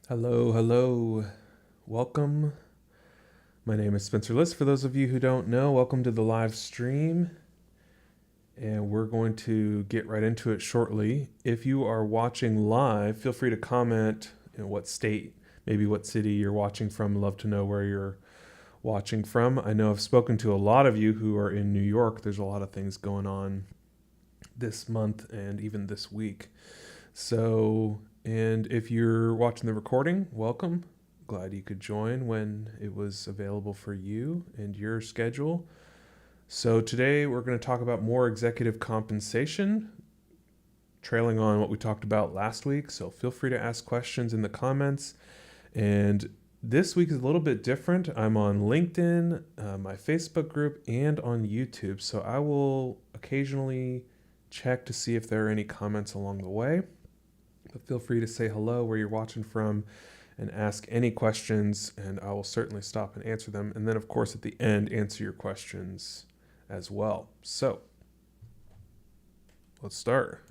Hello, hello. Welcome. My name is Spencer List. For those of you who don't know, welcome to the live stream. And we're going to get right into it shortly. If you are watching live, feel free to comment what state, maybe what city you're watching from. I'd love to know where you're watching from. I know I've spoken to a lot of you who are in New York. There's a lot of things going on this month and even this week. And if you're watching the recording, welcome. Glad you could join when it was available for you and your schedule. So today we're going to talk about more executive compensation, trailing on what we talked about last week. So feel free to ask questions in the comments. And this week is a little bit different. I'm on LinkedIn, my Facebook group, and on YouTube. So I will occasionally check to see if there are any comments along the way. But feel free to say hello where you're watching from and ask any questions, and I will certainly stop and answer them. And then, of course, at the end, answer your questions as well. So let's start.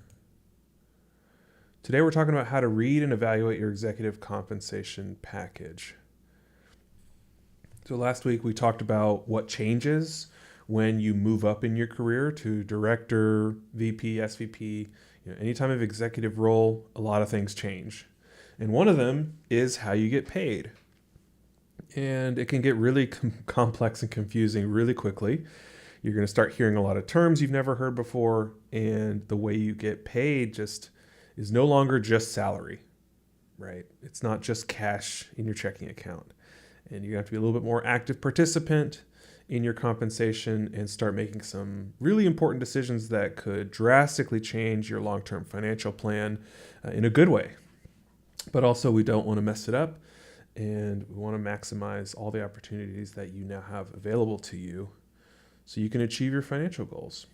Today we're talking about how to read and evaluate your executive compensation package. So last week we talked about what changes when you move up in your career to director, VP, SVP. Any type of executive role, a lot of things change. And one of them is how you get paid. And it can get really complex and confusing really quickly. You're going to start hearing a lot of terms you've never heard before, and the way you get paid just is no longer just salary, right? It's not just cash in your checking account. And you have to be a little bit more active participant in your compensation and start making some really important decisions that could drastically change your long-term financial plan in a good way. But also we don't want to mess it up, and we want to maximize all the opportunities that you now have available to you so you can achieve your financial goals.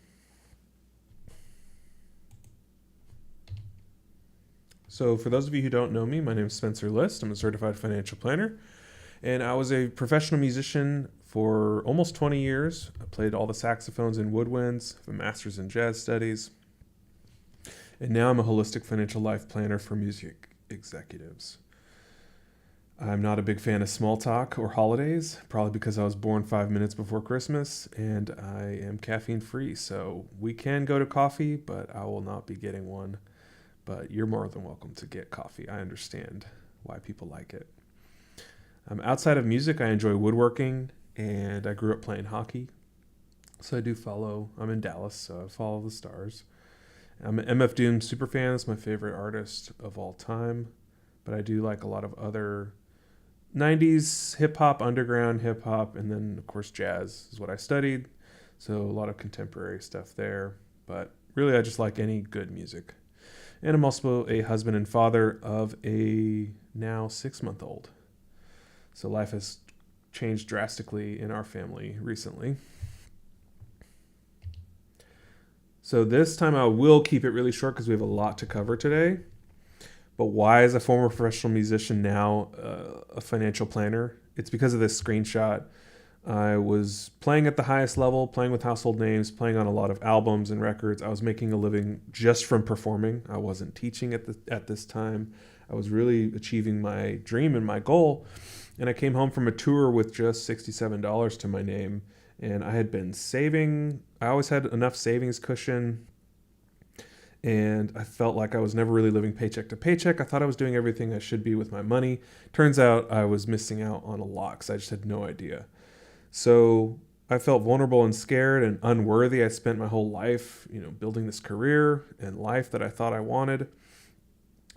So for those of you who don't know me, my name is Spencer List. I'm a certified financial planner, and I was a professional musician for almost 20 years. I played all the saxophones and woodwinds, have a master's in jazz studies, and now I'm a holistic financial life planner for music executives. I'm not a big fan of small talk or holidays, probably because I was born 5 minutes before Christmas, and I am caffeine free, so we can go to coffee, but I will not be getting one. But you're more than welcome to get coffee. I understand why people like it. Outside of music, I enjoy woodworking, and I grew up playing hockey. So I'm in Dallas, so I follow the Stars. I'm an MF Doom superfan. It's my favorite artist of all time. But I do like a lot of other 90s hip-hop, underground hip-hop, and then, of course, jazz is what I studied. So a lot of contemporary stuff there. But really, I just like any good music. And I'm also a husband and father of a now 6-month-old. So life has changed drastically in our family recently. So this time I will keep it really short because we have a lot to cover today. But why is a former professional musician now a financial planner? It's because of this screenshot. I was playing at the highest level, playing with household names, playing on a lot of albums and records. I was making a living just from performing. I wasn't teaching at this time. I was really achieving my dream and my goal. And I came home from a tour with just $67 to my name. And I had been saving. I always had enough savings cushion. And I felt like I was never really living paycheck to paycheck. I thought I was doing everything I should be with my money. Turns out I was missing out on a lot because I just had no idea. So I felt vulnerable and scared and unworthy. I spent my whole life, building this career and life that I thought I wanted.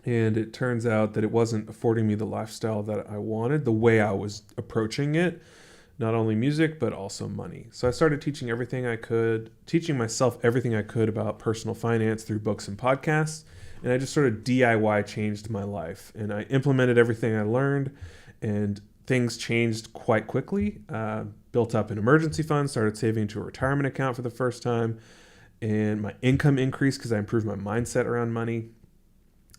And it turns out that it wasn't affording me the lifestyle that I wanted, the way I was approaching it, not only music, but also money. So I started teaching myself everything I could about personal finance through books and podcasts. And I just sort of DIY changed my life. And I implemented everything I learned, and things changed quite quickly. Built up an emergency fund, started saving into a retirement account for the first time, and my income increased because I improved my mindset around money.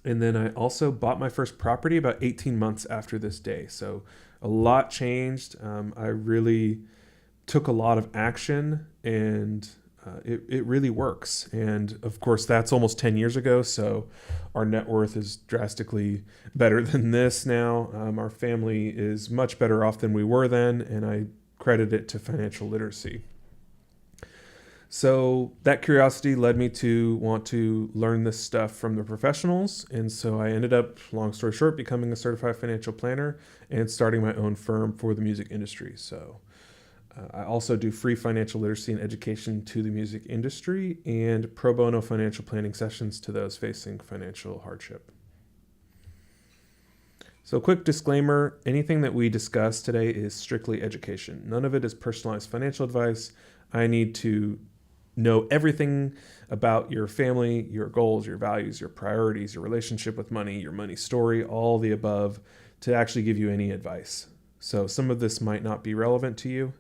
And then I also bought my first property about 18 months after this day. So a lot changed. I really took a lot of action and it really works. And of course, that's almost 10 years ago. So our net worth is drastically better than this now. Our family is much better off than we were then. And I credit it to financial literacy. So that curiosity led me to want to learn this stuff from the professionals. And so I ended up, long story short, becoming a certified financial planner and starting my own firm for the music industry. So I also do free financial literacy and education to the music industry and pro bono financial planning sessions to those facing financial hardship. So quick disclaimer, anything that we discuss today is strictly education. None of it is personalized financial advice. I need to know everything about your family, your goals, your values, your priorities, your relationship with money, your money story, all the above to actually give you any advice. So some of this might not be relevant to you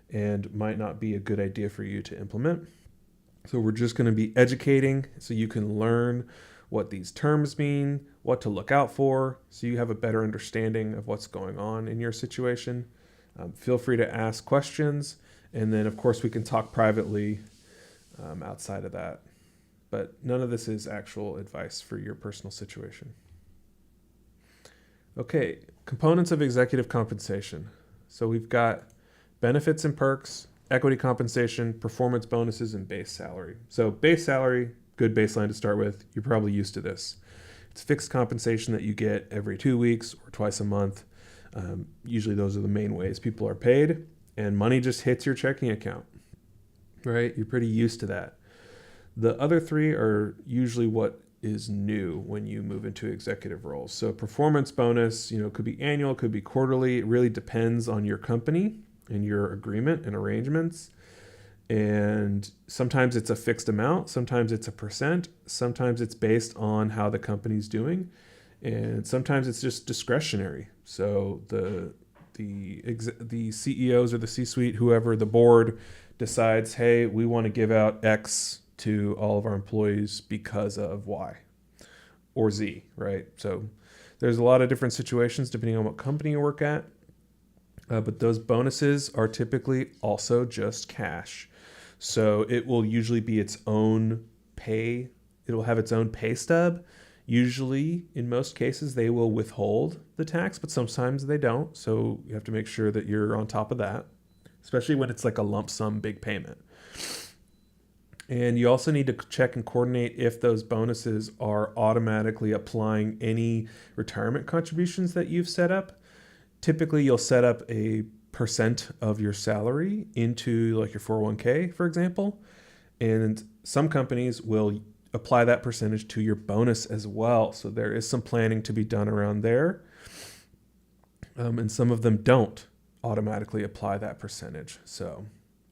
and might not be a good idea for you to implement. So we're just going to be educating so you can learn what these terms mean, what to look out for, so you have a better understanding of what's going on in your situation. Feel free to ask questions, and then of course we can talk privately outside of that. But none of this is actual advice for your personal situation. Okay, components of executive compensation. So we've got benefits and perks, equity compensation, performance bonuses, and base salary. So base salary, good baseline to start with. You're probably used to this. It's fixed compensation that you get every 2 weeks or twice a month. Usually those are the main ways people are paid, and money just hits your checking account, right? You're pretty used to that. The other three are usually what is new when you move into executive roles. So performance bonus, could be annual, could be quarterly. It really depends on your company and your agreement and arrangements. And sometimes it's a fixed amount, sometimes it's a percent, sometimes it's based on how the company's doing, and sometimes it's just discretionary. So the CEOs or the C-suite, whoever, the board decides, hey, we want to give out X to all of our employees because of Y or Z, right? So there's a lot of different situations depending on what company you work at. But those bonuses are typically also just cash. So it will usually be its own pay. It will have its own pay stub. Usually, in most cases, they will withhold the tax, but sometimes they don't. So you have to make sure that you're on top of that, especially when it's like a lump sum big payment. And you also need to check and coordinate if those bonuses are automatically applying any retirement contributions that you've set up. Typically, you'll set up a percent of your salary into like your 401k, for example. And some companies will apply that percentage to your bonus as well. So there is some planning to be done around there. And some of them don't automatically apply that percentage. So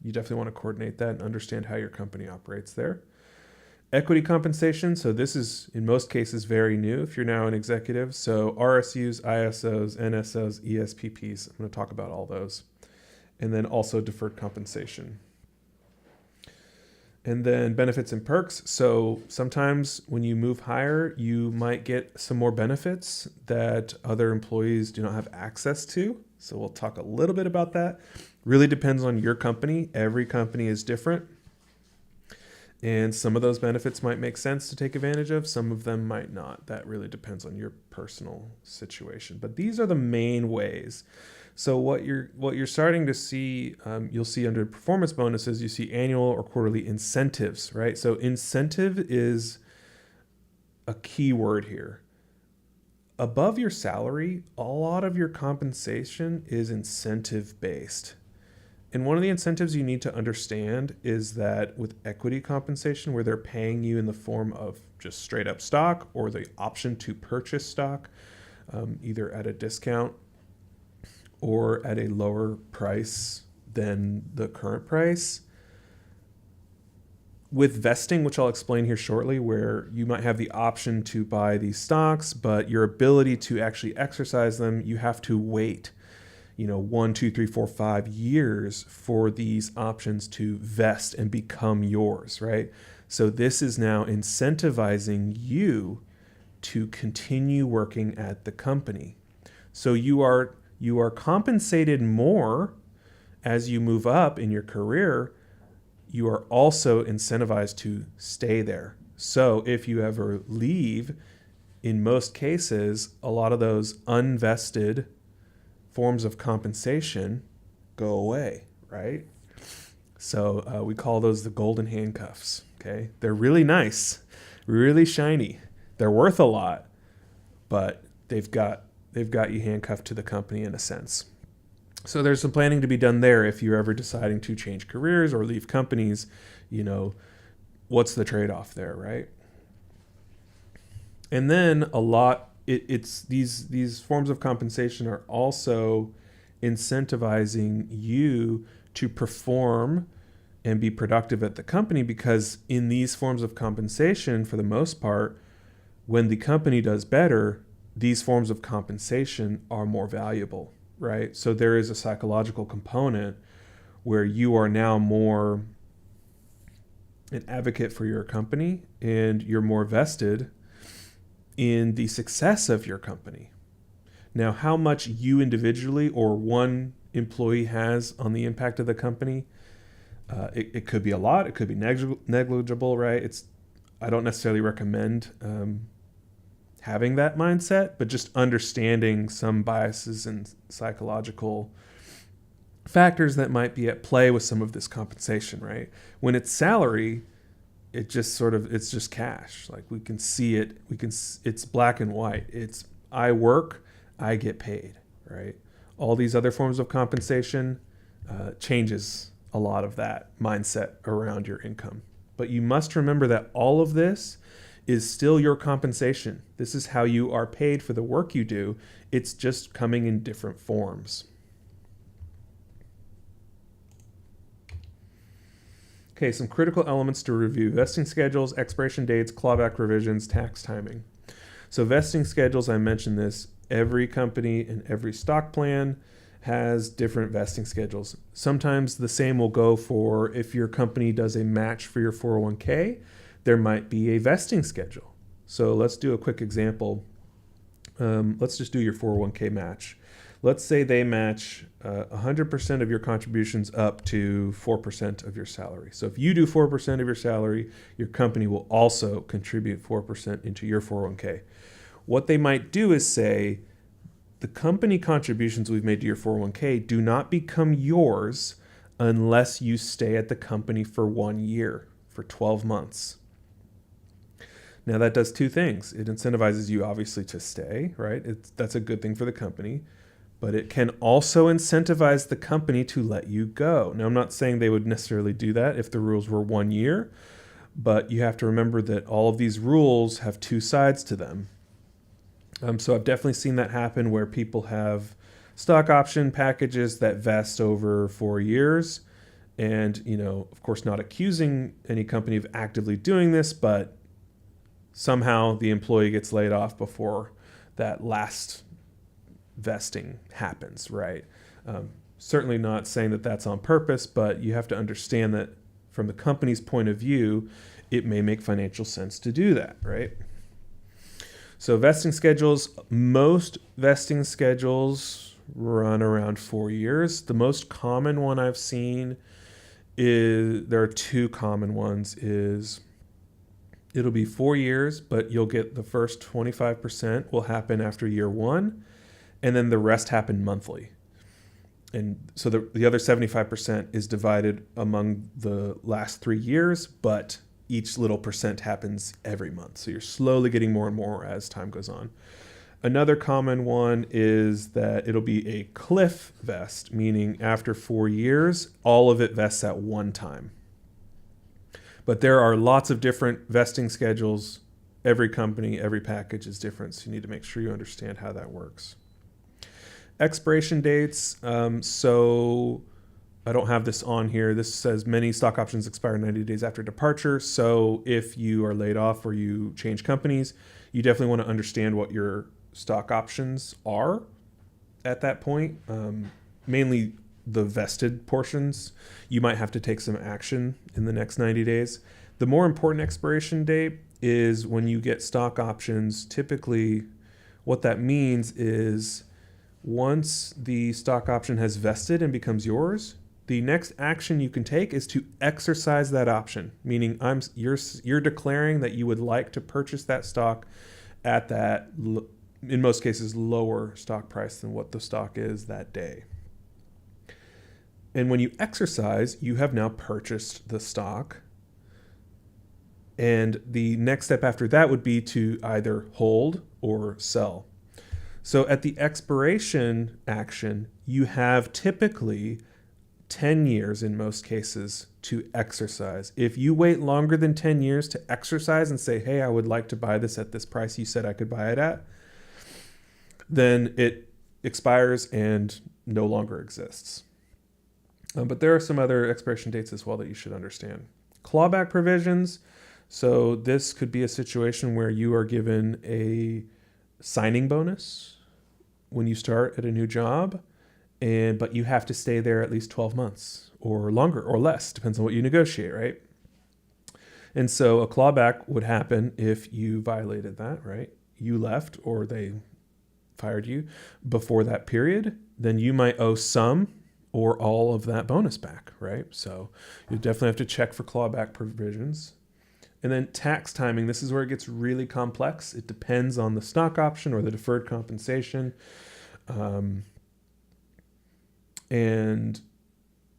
you definitely want to coordinate that and understand how your company operates there. Equity compensation. So this is in most cases very new if you're now an executive. So RSUs, ISOs, NSOs, ESPPs. I'm going to talk about all those. And then also deferred compensation. And then benefits and perks. So sometimes when you move higher, you might get some more benefits that other employees do not have access to. So we'll talk a little bit about that. Really depends on your company. Every company is different. And some of those benefits might make sense to take advantage of. Some of them might not. That really depends on your personal situation. But these are the main ways. So what you're starting to see, you'll see under performance bonuses, you see annual or quarterly incentives, right? So incentive is a key word here. Above your salary, a lot of your compensation is incentive based. And one of the incentives you need to understand is that with equity compensation, where they're paying you in the form of just straight up stock or the option to purchase stock, either at a discount or at a lower price than the current price. With vesting, which I'll explain here shortly, where you might have the option to buy these stocks, but your ability to actually exercise them, you have to wait 1, 2, 3, 4, 5 years for these options to vest and become yours, right? So this is now incentivizing you to continue working at the company. So you are compensated more as you move up in your career, you are also incentivized to stay there. So if you ever leave, in most cases, a lot of those unvested forms of compensation go away, right? So we call those the golden handcuffs. Okay, they're really nice, really shiny. They're worth a lot, but they've got you handcuffed to the company in a sense. So there's some planning to be done there if you're ever deciding to change careers or leave companies. What's the trade-off there, right? And then it's these forms of compensation are also incentivizing you to perform and be productive at the company, because in these forms of compensation, for the most part, when the company does better, these forms of compensation are more valuable, right? So there is a psychological component where you are now more an advocate for your company and you're more vested in the success of your company. Now, how much you individually or one employee has on the impact of the company, it could be a lot, it could be negligible, right? I don't necessarily recommend having that mindset, but just understanding some biases and psychological factors that might be at play with some of this compensation, right? When it's salary, it's just cash. Like we can see it, it's black and white. It's I work, I get paid, right? All these other forms of compensation changes a lot of that mindset around your income. But you must remember that all of this is still your compensation. This is how you are paid for the work you do. It's just coming in different forms. Okay, some critical elements to review: vesting schedules, expiration dates, clawback revisions, tax timing. So vesting schedules, I mentioned this, every company and every stock plan has different vesting schedules. Sometimes the same will go for if your company does a match for your 401k, there might be a vesting schedule. So let's do a quick example. Let's just do your 401k match. Let's say they match 100% of your contributions up to 4% of your salary. So if you do 4% of your salary, your company will also contribute 4% into your 401k. What they might do is say, the company contributions we've made to your 401k do not become yours unless you stay at the company for 1 year, for 12 months. Now that does two things. It incentivizes you obviously to stay, right? That's a good thing for the company, but it can also incentivize the company to let you go. Now I'm not saying they would necessarily do that if the rules were 1 year, but you have to remember that all of these rules have two sides to them. So I've definitely seen that happen where people have stock option packages that vest over 4 years. And, of course, not accusing any company of actively doing this, but somehow the employee gets laid off before that last vesting happens, right? Certainly not saying that that's on purpose, but you have to understand that from the company's point of view, it may make financial sense to do that, right? So vesting schedules, most vesting schedules run around 4 years. The most common one I've seen there are two common ones, is it'll be 4 years, but you'll get the first 25% will happen after year one, and then the rest happen monthly. And so the other 75% is divided among the last 3 years, but each little percent happens every month. So you're slowly getting more and more as time goes on. Another common one is that it'll be a cliff vest, meaning after 4 years, all of it vests at one time. But there are lots of different vesting schedules. Every company, every package is different. So you need to make sure you understand how that works. Expiration dates. So I don't have this on here. This says many stock options expire 90 days after departure. So if you are laid off or you change companies, you definitely want to understand what your stock options are at that point. Mainly the vested portions. You might have to take some action in the next 90 days. The more important expiration date is when you get stock options. Typically, what that means is once the stock option has vested and becomes yours, the next action you can take is to exercise that option, meaning you're declaring that you would like to purchase that stock at that, in most cases, lower stock price than what the stock is that day. And when you exercise, you have now purchased the stock. And the next step after that would be to either hold or sell. So at the expiration action, you have typically 10 years in most cases to exercise. If you wait longer than 10 years to exercise and say, hey, I would like to buy this at this price you said I could buy it at, then it expires and no longer exists. But there are some other expiration dates as well that you should understand. Clawback provisions. So this could be a situation where you are given a signing bonus when you start at a new job, but you have to stay there at least 12 months or longer or less, depends on what you negotiate, right? And so a clawback would happen if you violated that, right? You left or they fired you before that period, then you might owe some or all of that bonus back, right? So you definitely have to check for clawback provisions. And then tax timing, this is where it gets really complex. It depends on the stock option or the deferred compensation. And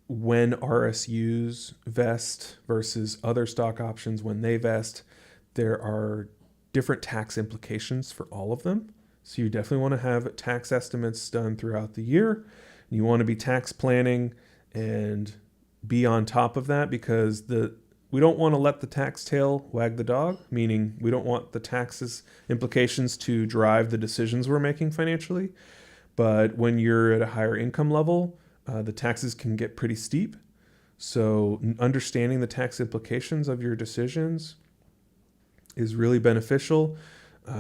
when RSUs vest versus other stock options, when they vest, there are different tax implications for all of them. So you definitely want to have tax estimates done throughout the year. You want to be tax planning and be on top of that, because we don't want to let the tax tail wag the dog, meaning we don't want the taxes implications to drive the decisions we're making financially. But when you're at a higher income level, the taxes can get pretty steep. So understanding the tax implications of your decisions is really beneficial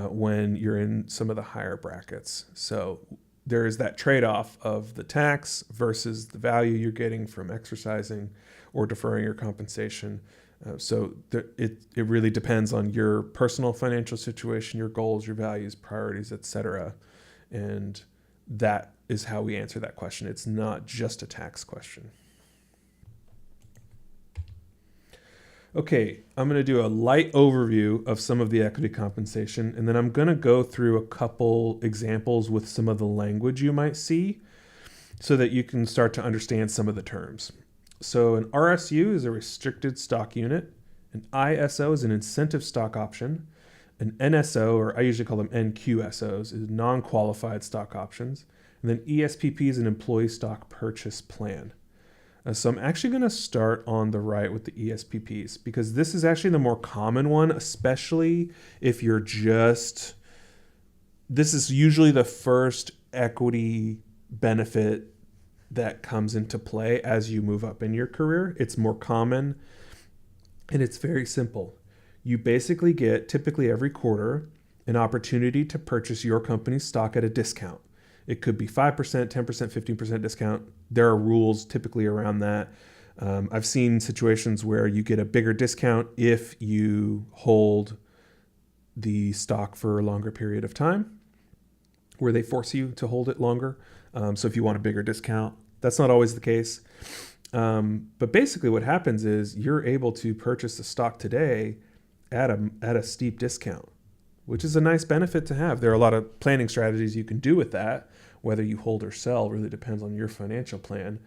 when you're in some of the higher brackets. So there is that trade-off of the tax versus the value you're getting from exercising or deferring your compensation. It really depends on your personal financial situation, your goals, your values, priorities, etc. And that is how we answer that question. It's not just a tax question. Okay, I'm going to do a light overview of some of the equity compensation, and then I'm going to go through a couple examples with some of the language you might see so that you can start to understand some of the terms. So an RSU is a restricted stock unit. An ISO is an incentive stock option. An NSO, or I usually call them NQSOs, is non-qualified stock options. And then ESPP is an employee stock purchase plan. So I'm actually going to start on the right with the ESPPs, because this is actually the more common one, especially if this is usually the first equity benefit that comes into play as you move up in your career. It's more common and it's very simple. You basically get, typically every quarter, an opportunity to purchase your company's stock at a discount. It could be 5%, 10%, 15% discount. There are rules typically around that. I've seen situations where you get a bigger discount if you hold the stock for a longer period of time, where they force you to hold it longer. So if you want a bigger discount, that's not always the case. But basically what happens is you're able to purchase the stock today at a steep discount, which is a nice benefit to have. There are a lot of planning strategies you can do with that. Whether you hold or sell really depends on your financial plan.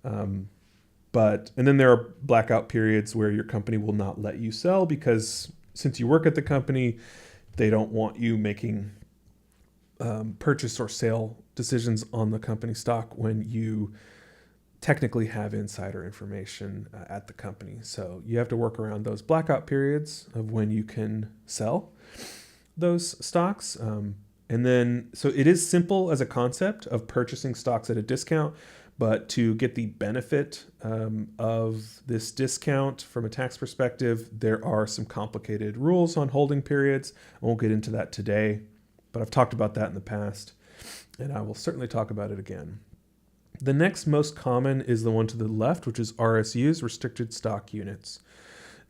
And then there are blackout periods where your company will not let you sell, because since you work at the company, they don't want you making purchase or sale decisions on the company stock when you technically have insider information at the company. So you have to work around those blackout periods of when you can sell those stocks. And then, so it is simple as a concept of purchasing stocks at a discount, but to get the benefit of this discount from a tax perspective, there are some complicated rules on holding periods. I won't get into that today, but I've talked about that in the past, and I will certainly talk about it again. The next most common is the one to the left, which is RSUs, restricted stock units.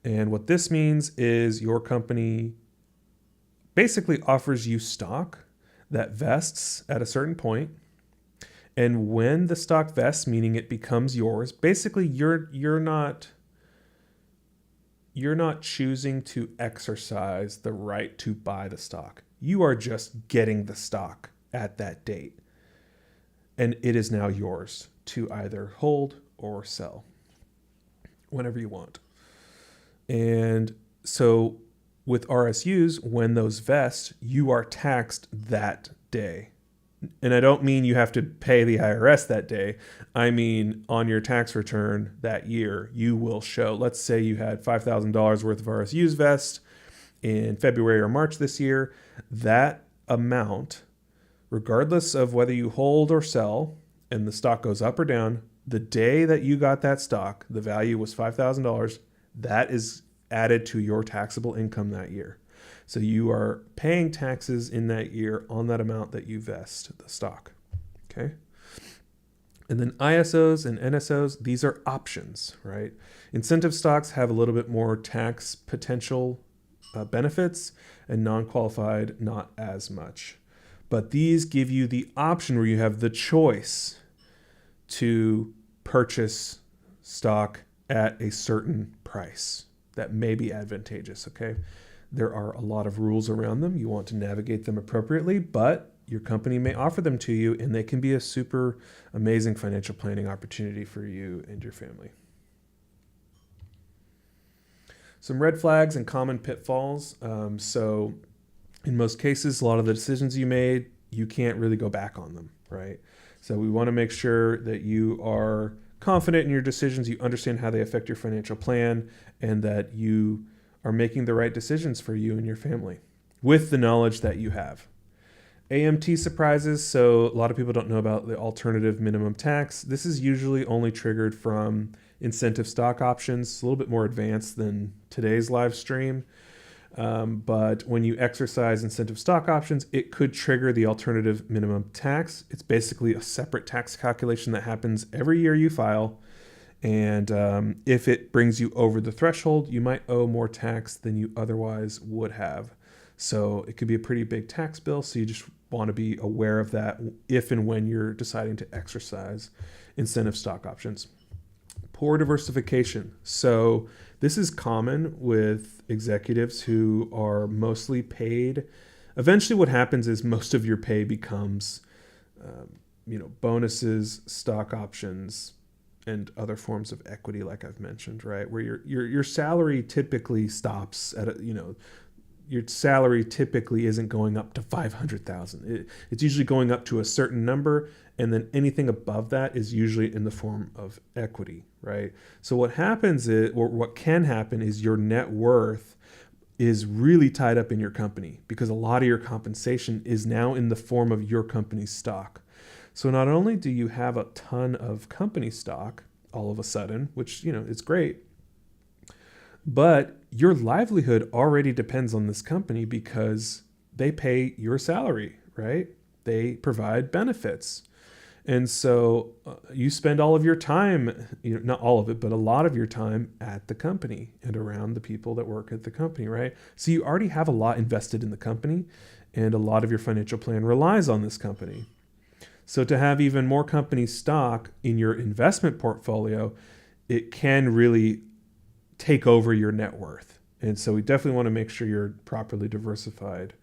And what this means is your company basically offers you stock that vests at a certain point, And when the stock vests, meaning it becomes yours, basically you're not choosing to exercise the right to buy the stock. You are just getting the stock at that date. And it is now yours to either hold or sell whenever you want. And so with RSUs, when those vest, you are taxed that day. And I don't mean you have to pay the IRS that day. I mean, on your tax return that year, you will show, let's say you had $5,000 worth of RSUs vest in February or March this year. That amount, regardless of whether you hold or sell and the stock goes up or down, the day that you got that stock, the value was $5,000, that is added to your taxable income that year. So you are paying taxes in that year on that amount that you vest the stock. Okay. And then ISOs and NSOs, these are options, right? Incentive stocks have a little bit more tax potential benefits, and non-qualified not as much. But these give you the option where you have the choice to purchase stock at a certain price that may be advantageous, okay? There are a lot of rules around them. You want to navigate them appropriately, but your company may offer them to you, and they can be a super amazing financial planning opportunity for you and your family. Some red flags and common pitfalls. So in most cases, a lot of the decisions you made, you can't really go back on them, right? So we want to make sure that you are confident in your decisions, you understand how they affect your financial plan, and that you are making the right decisions for you and your family with the knowledge that you have. AMT surprises. So a lot of people don't know about the alternative minimum tax. This is usually only triggered from incentive stock options. It's a little bit more advanced than today's live stream. But when you exercise incentive stock options, it could trigger the alternative minimum tax. It's basically a separate tax calculation that happens every year you file. And if it brings you over the threshold, you might owe more tax than you otherwise would have. So it could be a pretty big tax bill. So you just want to be aware of that if and when you're deciding to exercise incentive stock options. Poor diversification. So this is common with executives who are mostly paid. Eventually what happens is most of your pay becomes bonuses, stock options, and other forms of equity, like I've mentioned, right? Where your salary typically stops at your salary typically isn't going up to $500,000. It's usually going up to a certain number, and then anything above that is usually in the form of equity, right? So what happens is, or what can happen is your net worth is really tied up in your company because a lot of your compensation is now in the form of your company's stock. So not only do you have a ton of company stock all of a sudden, which, is great, but your livelihood already depends on this company because they pay your salary, right? They provide benefits. And so you spend all of your time, not all of it, but a lot of your time at the company and around the people that work at the company, right? So you already have a lot invested in the company, and a lot of your financial plan relies on this company. So to have even more company stock in your investment portfolio, it can really take over your net worth. And so we definitely want to make sure you're properly diversified.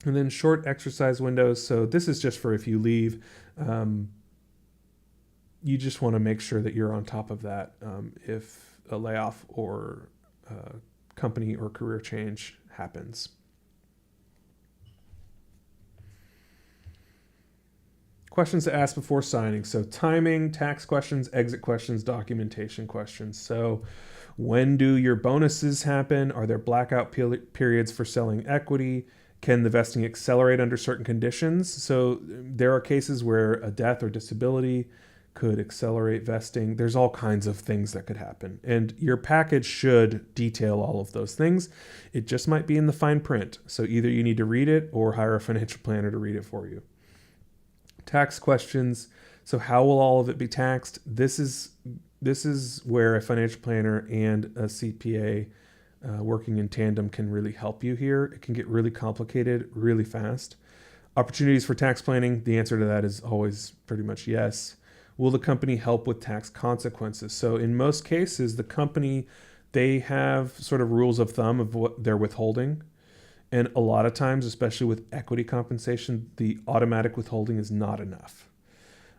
And then short exercise windows. So this is just for if you leave. You just want to make sure that you're on top of that if a layoff or company or career change happens. Questions to ask before signing. So timing, tax questions, exit questions, documentation questions. So when do your bonuses happen? Are there blackout periods for selling equity? Can the vesting accelerate under certain conditions? So there are cases where a death or disability could accelerate vesting. There's all kinds of things that could happen. And your package should detail all of those things. It just might be in the fine print. So either you need to read it or hire a financial planner to read it for you. Tax questions. So how will all of it be taxed? This is where a financial planner and a CPA working in tandem can really help you here. It can get really complicated really fast. Opportunities for tax planning, the answer to that is always pretty much yes. Will the company help with tax consequences? So in most cases, the company, they have sort of rules of thumb of what they're withholding. And a lot of times, especially with equity compensation, the automatic withholding is not enough.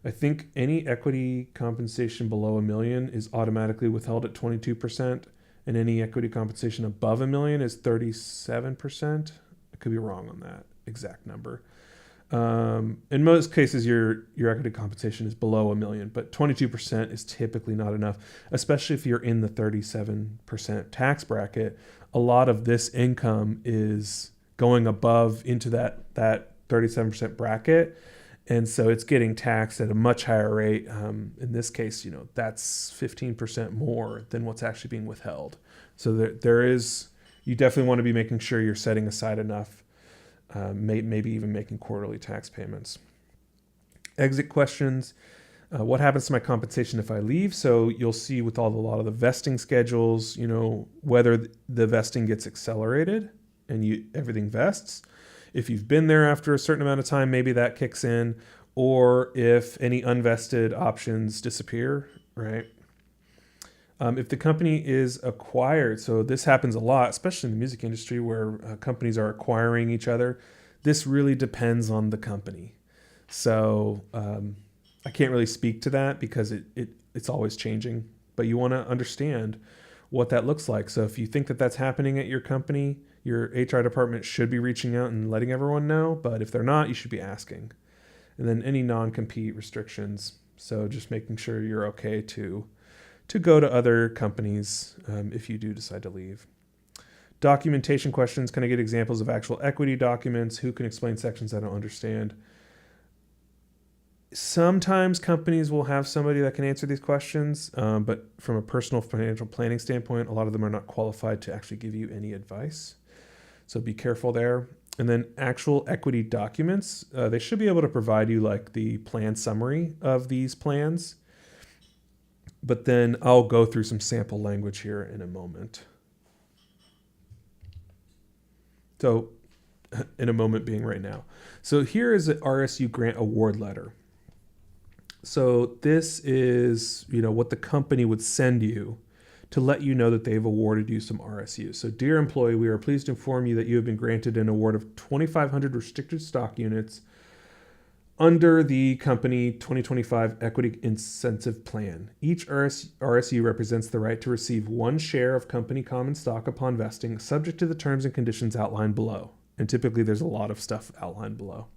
I think any equity compensation below $1 million is automatically withheld at 22%, and any equity compensation above $1 million is 37%. I could be wrong on that exact number. In most cases, your equity compensation is below $1 million, but 22% is typically not enough, especially if you're in the 37% tax bracket. A lot of this income is going above into that 37% bracket. And so it's getting taxed at a much higher rate. In this case, that's 15% more than what's actually being withheld. So there is, you definitely want to be making sure you're setting aside enough, maybe even making quarterly tax payments. Exit questions. What happens to my compensation if I leave? So you'll see with a lot of the vesting schedules, whether the vesting gets accelerated and everything vests. If you've been there after a certain amount of time, maybe that kicks in, or if any unvested options disappear, right? If the company is acquired, so this happens a lot, especially in the music industry where companies are acquiring each other. This really depends on the company. So I can't really speak to that because it's always changing, but you want to understand what that looks like. So if you think that that's happening at your company, your HR department should be reaching out and letting everyone know, but if they're not, you should be asking. And then any non-compete restrictions. So just making sure you're okay to go to other companies if you do decide to leave. Documentation questions. Can I get examples of actual equity documents? Who can explain sections I don't understand? Sometimes companies will have somebody that can answer these questions, but from a personal financial planning standpoint, a lot of them are not qualified to actually give you any advice. So be careful there. And then actual equity documents, they should be able to provide you like the plan summary of these plans. But then I'll go through some sample language here in a moment. So in a moment being right now. So here is an RSU grant award letter. So this is, what the company would send you to let you know that they've awarded you some RSUs. So dear employee, we are pleased to inform you that you have been granted an award of 2,500 restricted stock units under the company 2025 Equity Incentive Plan. Each RSU represents the right to receive 1 share of company common stock upon vesting, subject to the terms and conditions outlined below. And typically there's a lot of stuff outlined below.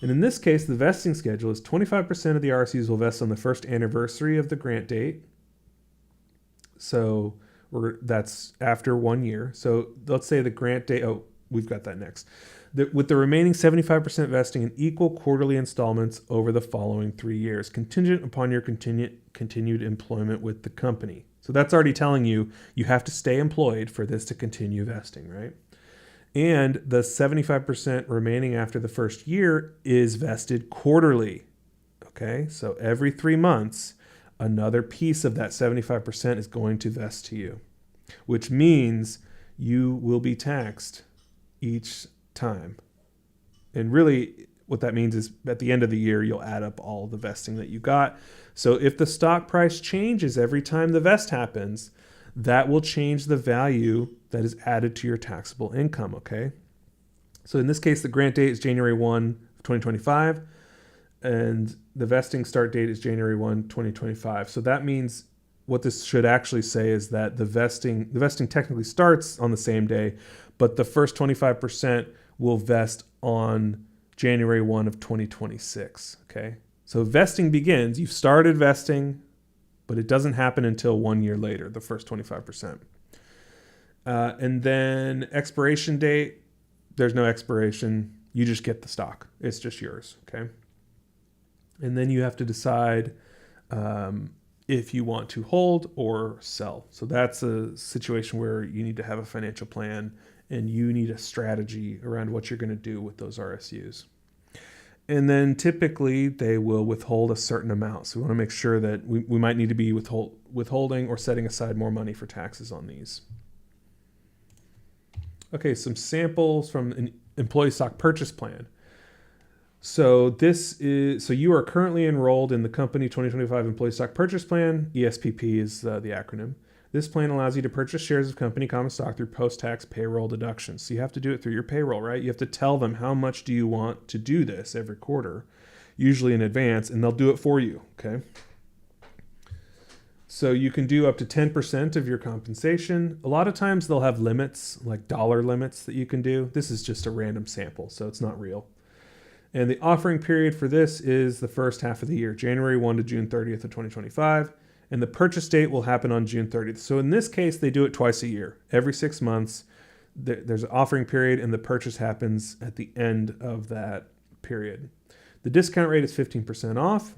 And in this case, the vesting schedule is 25% of the RSUs will vest on the first anniversary of the grant date. So that's after 1 year. So let's say the grant date, we've got that next. With the remaining 75% vesting in equal quarterly installments over the following 3 years, contingent upon your continued employment with the company. So that's already telling you have to stay employed for this to continue vesting, right? And the 75% remaining after the first year is vested quarterly. Okay, so every 3 months, another piece of that 75% is going to vest to you, which means you will be taxed each time. And really what that means is at the end of the year, you'll add up all the vesting that you got. So if the stock price changes every time the vest happens, that will change the value that is added to your taxable income, okay? So in this case, the grant date is January 1, 2025, and the vesting start date is January 1, 2025. So that means what this should actually say is that the vesting technically starts on the same day, but the first 25% will vest on January 1 of 2026, okay? So vesting begins, you've started vesting, but it doesn't happen until 1 year later, the first 25%. And then expiration date, there's no expiration. You just get the stock. It's just yours, okay? And then you have to decide if you want to hold or sell. So that's a situation where you need to have a financial plan and you need a strategy around what you're going to do with those RSUs. And then typically they will withhold a certain amount. So we want to make sure that we might need to be withholding or setting aside more money for taxes on these. Okay, some samples from an employee stock purchase plan. So you are currently enrolled in the company 2025 Employee Stock Purchase Plan. ESPP is the acronym. This plan allows you to purchase shares of company common stock through post-tax payroll deductions. So you have to do it through your payroll, right? You have to tell them how much do you want to do this every quarter, usually in advance, and they'll do it for you, okay? So you can do up to 10% of your compensation. A lot of times they'll have limits, like dollar limits that you can do. This is just a random sample, so it's not real. And the offering period for this is the first half of the year, January 1 to June 30th of 2025. And the purchase date will happen on June 30th. So in this case, they do it twice a year. Every 6 months, there's an offering period, and the purchase happens at the end of that period. The discount rate is 15% off,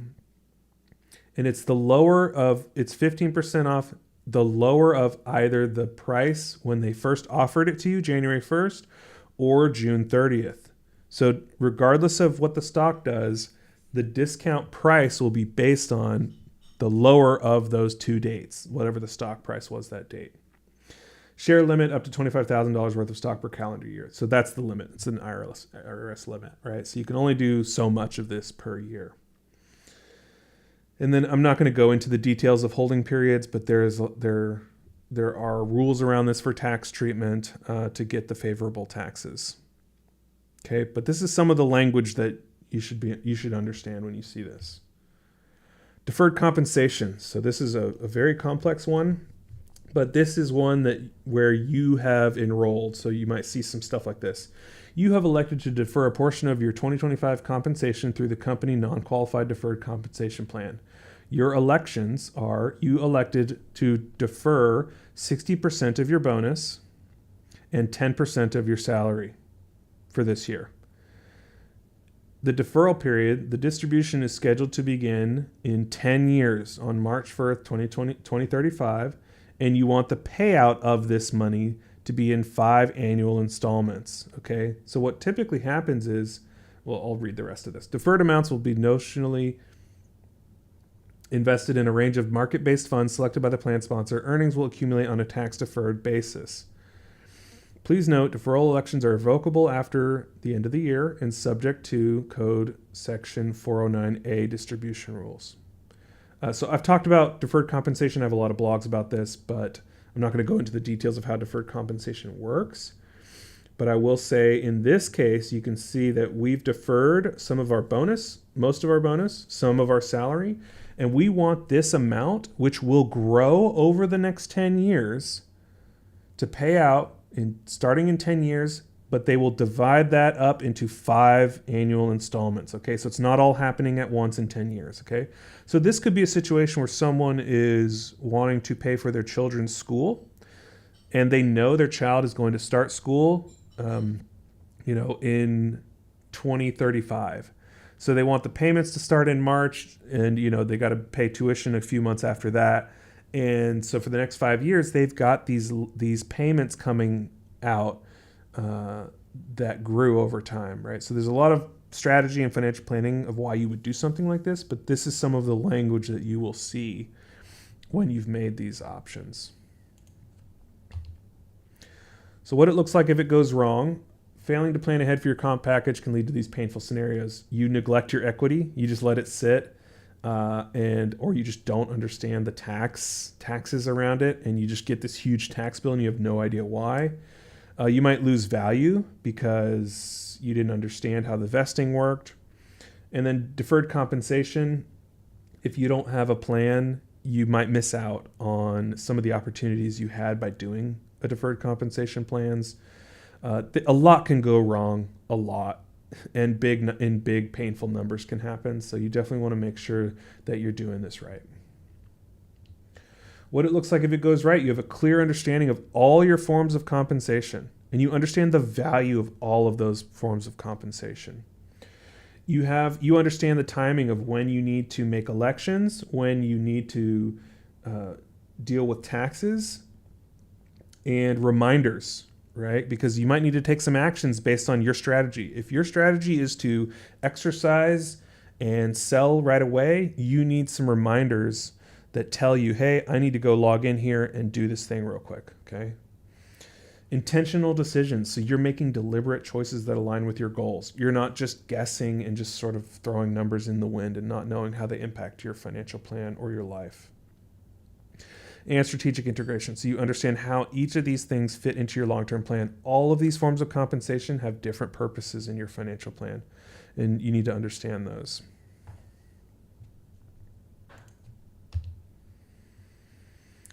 and it's 15% off the lower of either the price when they first offered it to you, January 1st, or June 30th. So regardless of what the stock does, the discount price will be based on the lower of those two dates, whatever the stock price was that date. Share limit up to $25,000 worth of stock per calendar year. So that's the limit. It's an IRS limit, right? So you can only do so much of this per year. And then I'm not going to go into the details of holding periods, but there are rules around this for tax treatment to get the favorable taxes. Okay, but this is some of the language that you should understand when you see this. Deferred compensation. So this is a very complex one, but this is one where you have enrolled. So you might see some stuff like this. You have elected to defer a portion of your 2025 compensation through the company non-qualified deferred compensation plan. Your elections are you elected to defer 60% of your bonus and 10% of your salary for this year. The deferral period, the distribution is scheduled to begin in 10 years on March 1st, 2035, and you want the payout of this money to be in 5 annual installments, okay? So what typically happens is, well, I'll read the rest of this. Deferred amounts will be notionally invested in a range of market-based funds selected by the plan sponsor. Earnings will accumulate on a tax-deferred basis. Please note, deferral elections are revocable after the end of the year and subject to Code Section 409A distribution rules. So I've talked about deferred compensation. I have a lot of blogs about this, but I'm not going to go into the details of how deferred compensation works. But I will say in this case, you can see that we've deferred some of our bonus, most of our bonus, some of our salary, and we want this amount, which will grow over the next 10 years, to pay out starting in 10 years, but they will divide that up into 5 annual installments, okay? So it's not all happening at once in 10 years, okay? So this could be a situation where someone is wanting to pay for their children's school, and they know their child is going to start school, in 2035. So they want the payments to start in March, and, they got to pay tuition a few months after that. And so for the next 5 years, they've got these payments coming out that grew over time, right? So there's a lot of strategy and financial planning of why you would do something like this, but this is some of the language that you will see when you've made these options. So what it looks like if it goes wrong, failing to plan ahead for your comp package can lead to these painful scenarios. You neglect your equity, you just let it sit, or you just don't understand the taxes around it, and you just get this huge tax bill and you have no idea why. You might lose value because you didn't understand how the vesting worked. And then deferred compensation, if you don't have a plan, you might miss out on some of the opportunities you had by doing a deferred compensation plans. A lot can go wrong, a lot. And big painful numbers can happen. So you definitely want to make sure that you're doing this right. What it looks like if it goes right, you have a clear understanding of all your forms of compensation, and you understand the value of all of those forms of compensation. You understand the timing of when you need to make elections, when you need to deal with taxes, and reminders, right? Because you might need to take some actions based on your strategy. If your strategy is to exercise and sell right away, you need some reminders that tell you, hey, I need to go log in here and do this thing real quick, okay? Intentional decisions. So you're making deliberate choices that align with your goals. You're not just guessing and just sort of throwing numbers in the wind and not knowing how they impact your financial plan or your life. And strategic integration. So you understand how each of these things fit into your long-term plan. All of these forms of compensation have different purposes in your financial plan, and you need to understand those.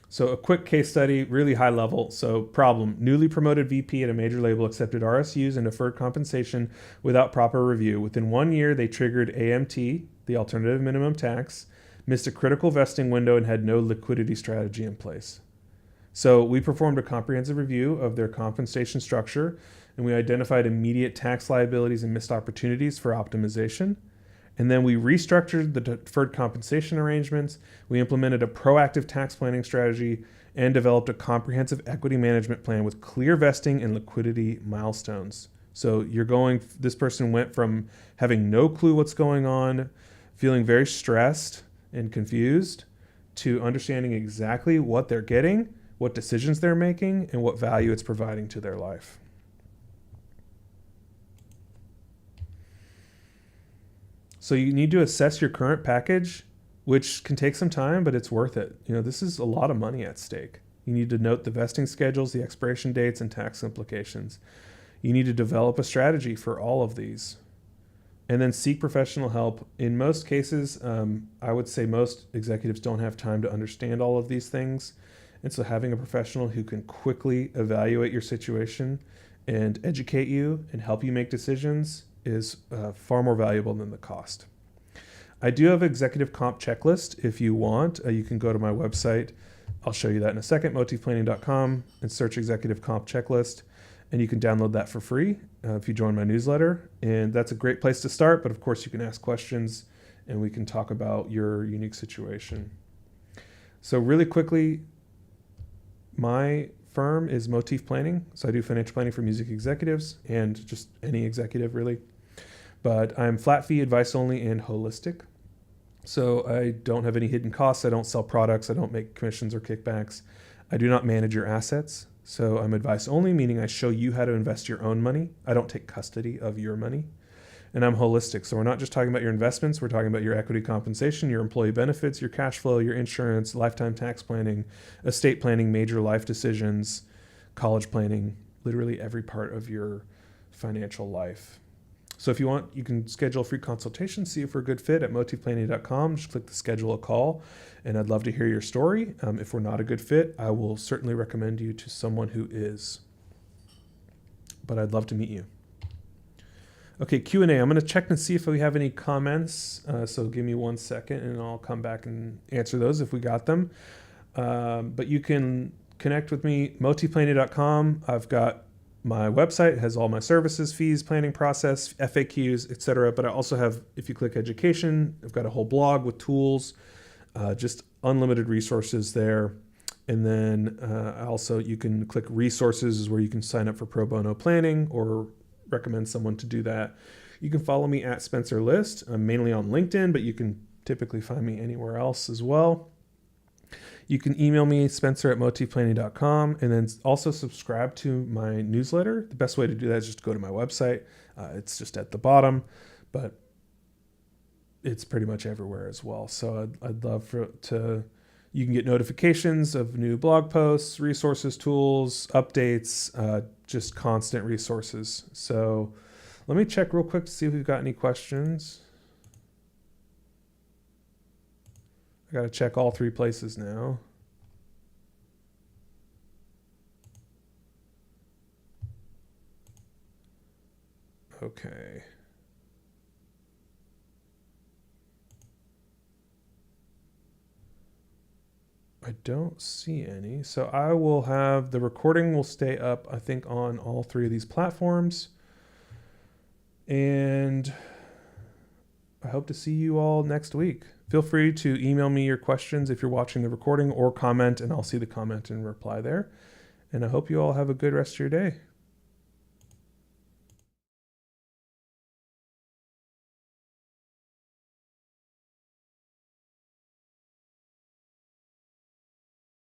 So a quick case study, really high level. So problem, newly promoted VP at a major label accepted RSUs and deferred compensation without proper review. Within 1 year, they triggered AMT, the alternative minimum tax, missed a critical vesting window, and had no liquidity strategy in place. So we performed a comprehensive review of their compensation structure, and we identified immediate tax liabilities and missed opportunities for optimization. And then we restructured the deferred compensation arrangements. We implemented a proactive tax planning strategy and developed a comprehensive equity management plan with clear vesting and liquidity milestones. So this person went from having no clue what's going on, feeling very stressed and confused, to understanding exactly what they're getting, what decisions they're making, and what value it's providing to their life. So you need to assess your current package, which can take some time, but it's worth it. This is a lot of money at stake. You need to note the vesting schedules, the expiration dates, and tax implications. You need to develop a strategy for all of these. And then seek professional help. In most cases, I would say most executives don't have time to understand all of these things. And so having a professional who can quickly evaluate your situation and educate you and help you make decisions is far more valuable than the cost. I do have an executive comp checklist. If you want, you can go to my website. I'll show you that in a second, motiveplanning.com, and search executive comp checklist. And you can download that for free if you join my newsletter. And that's a great place to start. But of course, you can ask questions and we can talk about your unique situation. So really quickly, my firm is Motif Planning. So I do financial planning for music executives and just any executive really. But I'm flat fee, advice only, and holistic. So I don't have any hidden costs. I don't sell products. I don't make commissions or kickbacks. I do not manage your assets. So I'm advice only, meaning I show you how to invest your own money. I don't take custody of your money. And I'm holistic. So we're not just talking about your investments. We're talking about your equity compensation, your employee benefits, your cash flow, your insurance, lifetime tax planning, estate planning, major life decisions, college planning, literally every part of your financial life. So if you want, you can schedule a free consultation, see if we're a good fit at motiveplanning.com. Just click the schedule a call, and I'd love to hear your story. If we're not a good fit, I will certainly recommend you to someone who is. But I'd love to meet you. Okay, Q&A. I'm going to check and see if we have any comments. So give me 1 second, and I'll come back and answer those if we got them. But you can connect with me, motiveplanning.com. I've got my website, has all my services, fees, planning process, FAQs, etc. But I also have, if you click education, I've got a whole blog with tools, just unlimited resources there. And then also you can click resources is where you can sign up for pro bono planning or recommend someone to do that. You can follow me at Spencer List. I'm mainly on LinkedIn, but you can typically find me anywhere else as well. You can email me, spencer@motiveplanning.com, and then also subscribe to my newsletter. The best way to do that is just to go to my website. It's just at the bottom, but it's pretty much everywhere as well. So I'd love you can get notifications of new blog posts, resources, tools, updates, just constant resources. So let me check real quick to see if we've got any questions. I got to check all 3 places now. Okay. I don't see any. So I will have the recording will stay up, I think, on all 3 of these platforms. And I hope to see you all next week. Feel free to email me your questions if you're watching the recording, or comment, and I'll see the comment and reply there. And I hope you all have a good rest of your day.